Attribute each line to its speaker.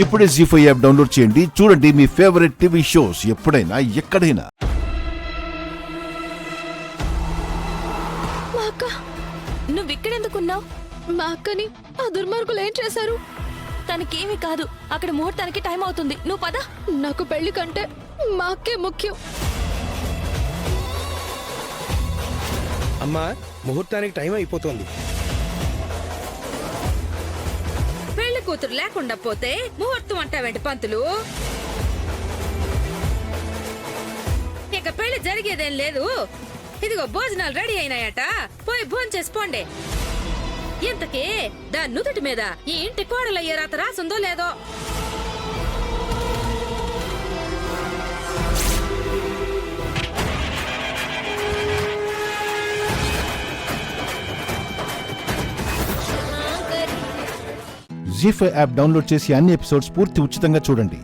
Speaker 1: ఇప్పుడే జీ5 app download చేయండి. చూడండి మీ ఫేవరెట్ టీవీ షోస్ ఎప్పుడైనా ఎక్కడైనా.
Speaker 2: మా అక్క, నువ్వు ఇక్కడెందుకున్నావు? మా అక్కని ఆ దుర్మార్గులు ఏం చేశారు? తనకేమీ కాదు. అక్కడ ముహూర్తానికి టైం అవుతుంది. నువ్వు పద. నాకు పెళ్లి కంటే మా అక్కే ముఖ్యం.
Speaker 3: అమ్మా, ముహూర్తానికి టైం అయిపోతుంది.
Speaker 4: పెళ్లి కూతురు లేకుండా పోతే ముహూర్తం అంటావేంటి పంతులు? ఇక పెళ్లి జరిగేదేం లేదు. ఇదిగో భోజనాలు రెడీ అయినాయట, పోయి భోజనం చేసుకోండి. ఇంతకీ దాని నుదుటి మీద ఈ ఇంటి కోడలయ్యే రాత రాసుందో లేదో?
Speaker 1: జీ5 యాప్ డౌన్లోడ్ చేసి అన్ని ఎపిసోడ్స్ పూర్తి ఉచితంగా చూడండి.